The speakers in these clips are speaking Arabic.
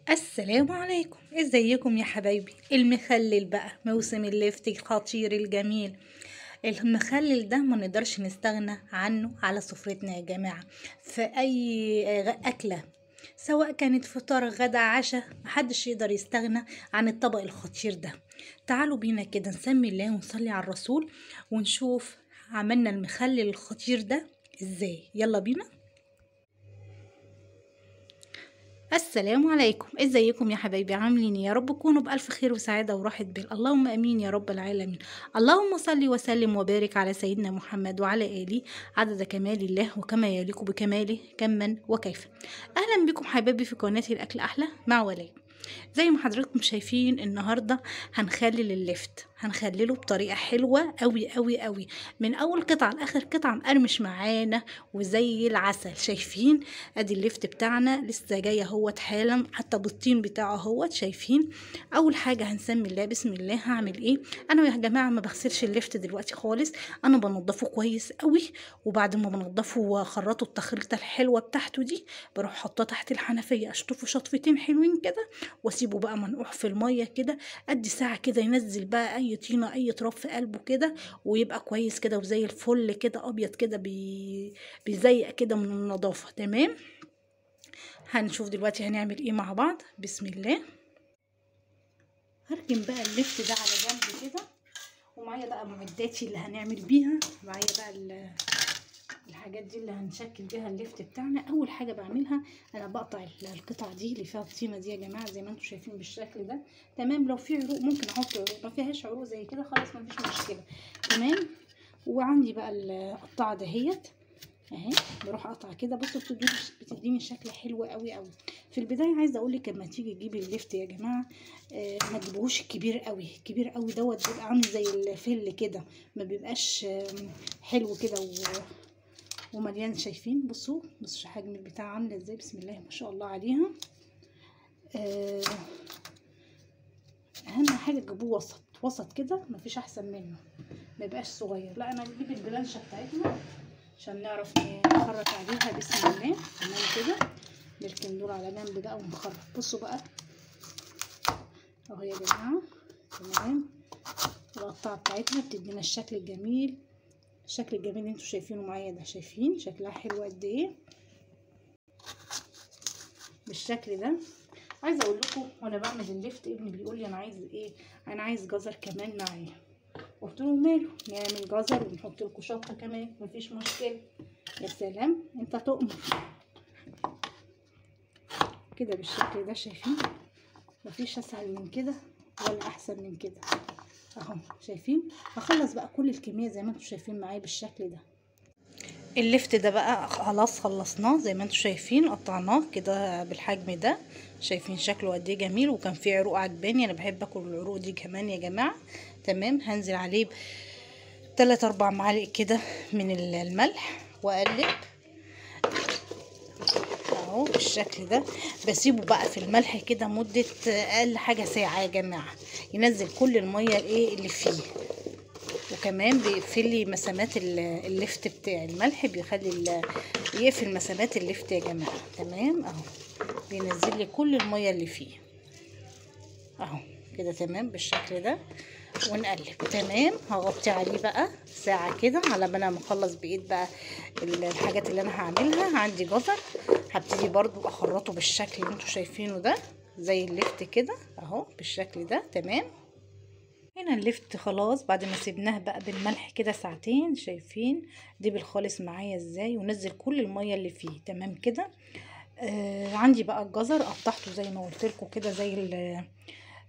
السلام عليكم، ازيكم يا حبايبي؟ المخلل بقى موسم اللفت الخطير الجميل. المخلل ده ما نقدرش نستغنى عنه على سفرتنا يا جماعة. في اي اكلة، سواء كانت فطار غدا عشاء، محدش يقدر يستغنى عن الطبق الخطير ده. تعالوا بينا كده نسمي الله ونصلي على الرسول ونشوف عملنا المخلل الخطير ده ازاي. يلا بينا. السلام عليكم، ازيكم يا حبايبي؟ عاملين يا رب تكونوا بألف خير وسعادة وراحة بال. اللهم امين يا رب العالمين. اللهم صل وسلم وبارك على سيدنا محمد وعلى آله عدد كمال الله وكما يليق بكماله كما وكيف. اهلا بكم حبايبي في قناة الاكل احلى مع ولاء. زي ما حضراتكم شايفين النهارده هنخلل اللفت، هنخلله بطريقه حلوه قوي قوي قوي، من اول قطعه لاخر قطعه مقرمش معانا وزي العسل. شايفين؟ ادي اللفت بتاعنا لسه جاي اهوت حالا، حتى بالطين بتاعه اهوت. شايفين؟ اول حاجه هنسمي الله بسم الله. هعمل ايه؟ انا يا جماعه ما بغسلش اللفت دلوقتي خالص، انا بنضفه كويس قوي، وبعد ما بنضفه واخرطه التخريطه الحلوه بتاعته دي بروح حاطاه تحت الحنفيه، اشطفه شطفتين حلوين كده واسيبه بقى منقوع في الميه كده قد ساعه كده، ينزل بقى اي طينه اي تراب في قلبه كده، ويبقى كويس كده وزي الفل كده ابيض كده بيزيق كده من النظافه. تمام. هنشوف دلوقتي هنعمل ايه مع بعض. بسم الله. هركن بقى اللفت ده على جنب كده، ومعايا بقى معداتي اللي هنعمل بيها. معايا بقى الحاجات دي اللي هنشكل بيها اللفت بتاعنا. اول حاجه بعملها انا بقطع القطع دي اللي فيها الطينه دي يا جماعه، زي ما انتم شايفين بالشكل ده. تمام. لو في عروق ممكن احط عروق، ما فيهاش عروق زي كده خلاص ما فيش مشكله. تمام. وعندي بقى القطعه دهيت اهي، بروح اقطع كده. بصوا بتديني شكل حلو قوي قوي. في البدايه عايزه اقول لك لما تيجي تجيبي اللفت يا جماعه ما تجيبوش الكبير قوي. الكبير قوي دوت بيبقى عامل زي الفل كده، ما بيبقاش حلو كده ومليان. شايفين؟ بصوا حجم البتاع عامله ازاي، بسم الله ما شاء الله عليها. اهم حاجه تجيبوه وسط وسط كده، مفيش احسن منه، ما يبقاش صغير. لا انا هجيب البلانشه بتاعتنا عشان نعرف نخرط عليها. بسم الله. تمام كده. نركن دول على جنب بقى ونخرط. بصوا بقى اهو يا جماعه. تمام. القطعه بتاعتنا بتدينا الشكل الجميل، الشكل الجميل اللي انتوا شايفينه معايا ده. شايفين شكلها حلو قد ايه بالشكل ده؟ عايزه اقول لكم وانا بعمل اللفت ابني بيقول لي انا عايز ايه، انا عايز جزر كمان معايا. قلت له ماله، نعمل جزر ونحط لكم شطه كمان، مفيش مشكله. يا سلام، انت تؤمر كده بالشكل ده. شايفين؟ مفيش اسهل من كده ولا احسن من كده اهو. شايفين؟ هخلص بقى كل الكميه زي ما انتم شايفين معايا بالشكل ده. اللفت ده بقى خلاص خلصناه زي ما انتم شايفين، قطعناه كده بالحجم ده. شايفين شكله قد ايه جميل، وكان فيه عروق عجباني، انا بحب اكل العروق دي كمان يا جماعه. تمام. هنزل عليه 3-4 معالق كده من الملح واقلب اهو بالشكل ده. بسيبه بقى في الملح كده مده اقل حاجه ساعه يا جماعه، ينزل كل الميه اللي فيه، وكمان بيقفل لي مسامات اللفت بتاع الملح، بيخلي يقفل مسامات اللفت يا جماعه. تمام اهو، بينزل لي كل الميه اللي فيه اهو كده. تمام بالشكل ده. ونقلب. تمام. هغطي عليه بقى ساعه كده على ما انا مخلص بايد بقى الحاجات اللي انا هعملها. عندي جزر هبتدي برضو اخرطه بالشكل اللي انتوا شايفينه ده، زي اللفت كده اهو بالشكل ده. تمام. هنا اللفت خلاص بعد ما سيبناه بقى بالملح كده ساعتين. شايفين دبل خالص معايا ازاي، ونزل كل الميه اللي فيه. تمام كده. عندي بقى الجزر قطعته زي ما قلت لكم كده،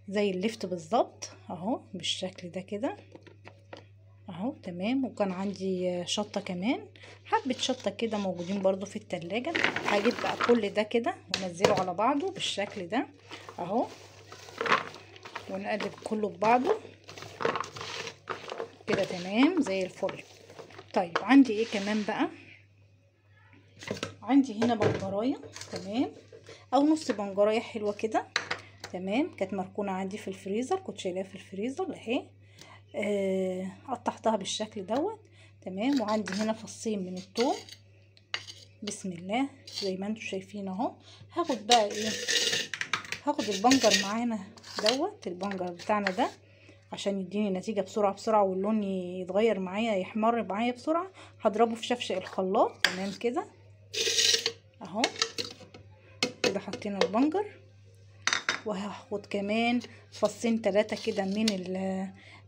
زي اللفت بالظبط اهو بالشكل ده كده اهو. تمام. وكان عندي شطه كمان، حبه شطه كده موجودين برضو في التلاجة. هجيب بقى كل ده كده ونزله على بعضه بالشكل ده اهو، ونقلب كله ببعضه كده. تمام زي الفل. طيب عندي ايه كمان بقى؟ عندي هنا بنجرايه. تمام. او نص بنجرايه حلوه كده. تمام. كانت مركونه عندي في الفريزر، كنت شايلاها في الفريزر اهي. قطعتها بالشكل دوت. تمام. وعندي هنا فصين من الثوم. بسم الله زي ما انتم شايفين اهو. هاخد بقى ايه هاخد البنجر معانا دوت، البنجر بتاعنا ده عشان يديني نتيجة بسرعة بسرعة واللون يتغير معايا، يحمر معايا بسرعة. هضربه في شفشق الخلاط. تمام كده اهو. كده حطينا البنجر، وهاخد كمان فصين 3 كده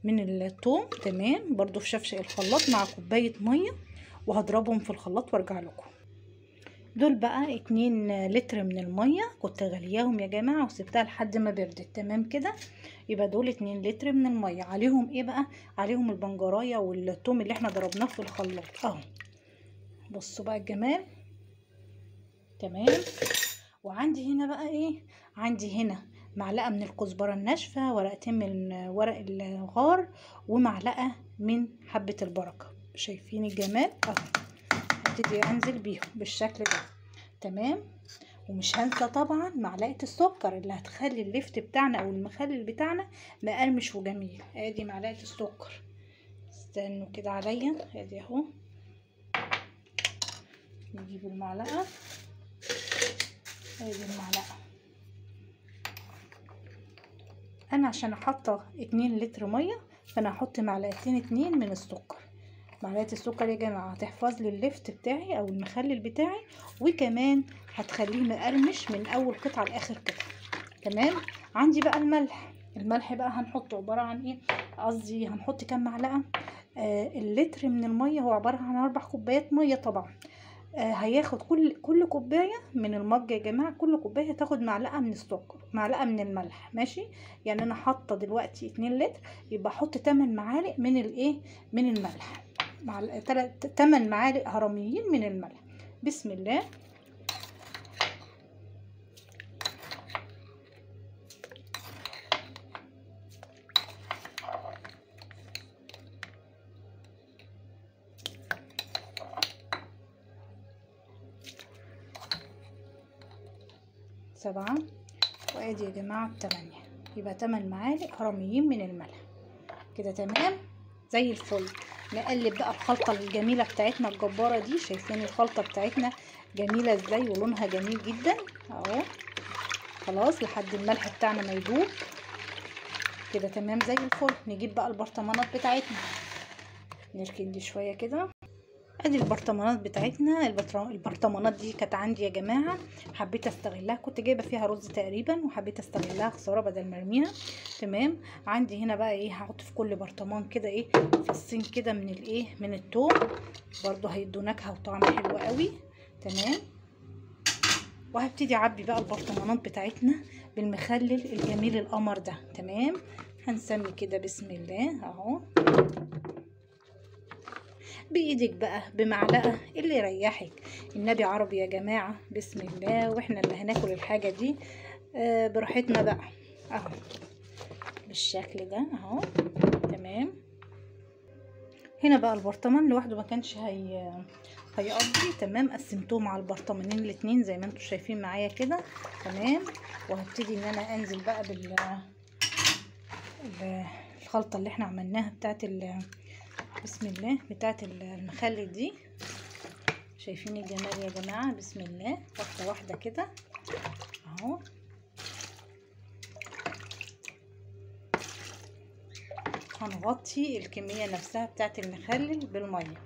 من الثوم. تمام، برضو في شفشق الخلاط مع كوباية مية، وهضربهم في الخلاط وارجع لكم. دول بقى 2 لتر من المية كنت غلياهم يا جماعة وسبتها لحد ما بردت. تمام كده، يبقى دول 2 لتر من المية. عليهم ايه بقى؟ عليهم البنجرايه والثوم اللي احنا ضربناه في الخلاط اهو. بصوا بقى الجمال. تمام. وعندي هنا بقى ايه؟ عندي هنا معلقة من الكزبرة الناشفة، ورقتين من ورق الغار، ومعلقة من حبة البركة. شايفين الجمال اهو. هبتدي انزل بيهم بالشكل ده. تمام. ومش هنسى طبعا معلقة السكر اللي هتخلي اللفت بتاعنا او المخلل بتاعنا مقرمش وجميل. ادي معلقة السكر. استنوا كده عليا. ادي اهو. نجيب المعلقة. ادي المعلقة. انا عشان احط 2 لتر مية فانا هحط معلقتين 2 من السكر. معلقه السكر يا جماعه هتحفظ لي اللفت بتاعي او المخلل بتاعي، وكمان هتخليه مقرمش من اول قطعه لاخر قطعه. تمام. عندي بقى الملح بقى هنحطه عباره عن ايه؟ قصدي هنحط كام معلقه؟ اللتر من الميه هو عباره عن 4 كوبايات ميه طبعا. هياخد كل كوبايه من المج يا جماعه، كل كوبايه هتاخد معلقه من السكر، معلقه من الملح. ماشي؟ يعني انا حاطه دلوقتي 2 لتر، يبقى احط 8 معالق من الايه؟ من الملح. 8 معالق هرميين من الملح. بسم الله. سبعة. وادي يا جماعة 8، يبقى 8 معالق هرميين من الملح. كده تمام زي الفل. نقلب بقى الخلطة الجميلة بتاعتنا الجبارة دي. شايفين الخلطة بتاعتنا جميلة ازاي ولونها جميل جدا اهو. خلاص لحد الملح بتاعنا ما يدوب. كده تمام زي الفل. نجيب بقى البرطمانات بتاعتنا، نركن دي شوية كده. ادي البرطمانات بتاعتنا. البرطمانات دي كانت عندي يا جماعه، حبيت استغلها. كنت جايبه فيها رز تقريبا وحبيت استغلها خساره بدل ما ارميها. تمام. عندي هنا بقى ايه؟ هحط في كل برطمان كده ايه؟ فصين كده من الايه؟ من الثوم، برضو هيدوا نكهه وطعم حلو قوي. تمام. وهبتدي اعبي بقى البرطمانات بتاعتنا بالمخلل الجميل القمر ده. تمام. هنسمي كده بسم الله اهو، بايدك بقى بمعلقه اللي يريحك. النبي عربي يا جماعه. بسم الله. واحنا اللي هناكل الحاجه دي براحتنا بقى اهو بالشكل ده اهو. تمام. هنا بقى البرطمان لوحده ما كانش هيقضي. تمام. قسمتهم على البرطمانين الاتنين زي ما انتم شايفين معايا كده. تمام. وهبتدي ان انا انزل بقى بالخلطه اللي احنا عملناها بتاعت بسم الله بتاعت المخلل دي. شايفين الجمال يا جماعه؟ بسم الله. واحده واحده كده اهو. هنغطي الكميه نفسها بتاعت المخلل بالميه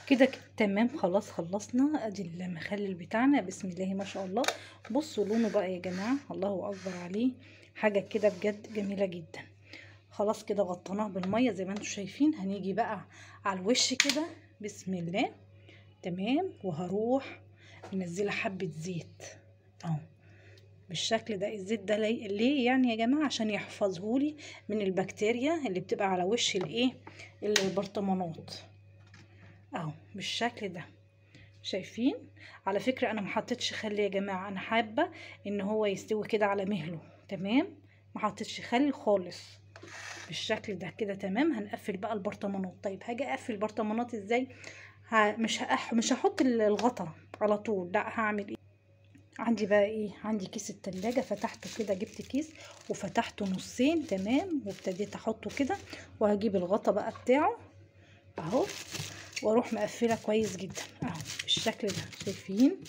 كده. تمام. خلاص خلصنا. ادي المخلل بتاعنا. بسم الله ما شاء الله. بصوا لونه بقى يا جماعه، الله اكبر عليه، حاجه كده بجد جميله جدا. خلاص كده غطيناه بالميه زي ما انتم شايفين. هنيجي بقى على الوش كده. بسم الله. تمام. وهروح منزله حبه زيت اهو بالشكل ده. الزيت ده ليه يعني يا جماعه؟ عشان يحفظهولي من البكتيريا اللي بتبقى على وش الايه؟ البرطمانات اهو بالشكل ده. شايفين؟ على فكره انا ما حطيتش خل يا جماعه، انا حابه ان هو يستوي كده على مهله. تمام. ما حطيتش خل خالص بالشكل ده. كده تمام. هنقفل بقى البرطمانات. طيب هاجي اقفل البرطمانات ازاي؟ مش هحط الغطا على طول، لا. هعمل ايه؟ عندي بقى ايه؟ عندي كيس التلاجة فتحته كده، جبت كيس وفتحته نصين. تمام. وابتديت احطه كده، وهجيب الغطا بقى بتاعه اهو، واروح مقفله كويس جدا اهو بالشكل ده. شايفين؟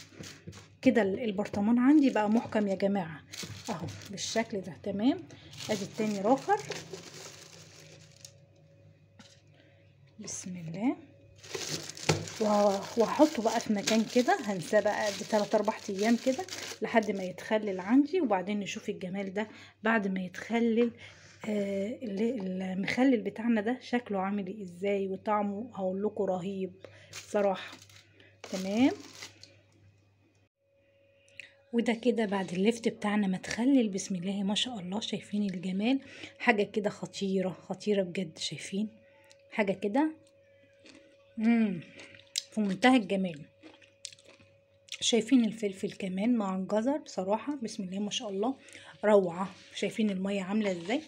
كده البرطمان عندي بقى محكم يا جماعة اهو بالشكل ده. تمام. ادي التاني راخر. بسم الله. وهحطه بقى في مكان كده، هنساه بقى ب3 4 ايام كده لحد ما يتخلل عندي، وبعدين نشوف الجمال ده بعد ما يتخلل. المخلل بتاعنا ده شكله عامل ازاي وطعمه هقول لكم رهيب صراحة. تمام. وده كده بعد اللفت بتاعنا ما تخلل. بسم الله ما شاء الله. شايفين الجمال؟ حاجة كده خطيرة خطيرة بجد. شايفين حاجة كده في منتهى الجمال. شايفين الفلفل كمان مع الجزر بصراحة بسم الله ما شاء الله روعة. شايفين المية عاملة ازاي؟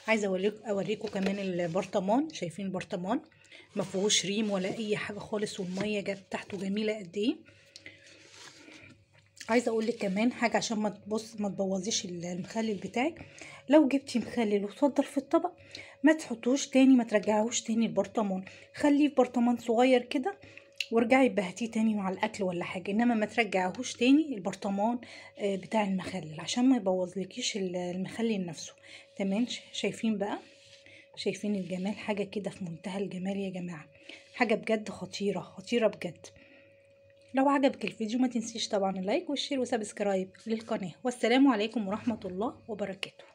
عايزة اوريكم كمان البرطمان. شايفين البرطمان ما فيهوش ريم ولا اي حاجة خالص، والمية جت تحته جميلة قد ايه. عايزه اقول لك كمان حاجه عشان ما تبوظيش المخلل بتاعك. لو جبتي مخلل وتفضل في الطبق ما تحطوش تاني، ما ترجعوش تاني البرطمان، خليه في برطمان صغير كده وارجعي بهتيه تاني مع الاكل ولا حاجه، انما ما ترجعهوش تاني البرطمان بتاع المخلل عشان ما يبوظلكيش المخلل نفسه. تمام. شايفين بقى؟ شايفين الجمال؟ حاجه كده في منتهى الجمال يا جماعه، حاجه بجد خطيره خطيره بجد. لو عجبك الفيديو ما تنسيش طبعا اللايك والشير وسبسكرايب للقناة، والسلام عليكم ورحمة الله وبركاته.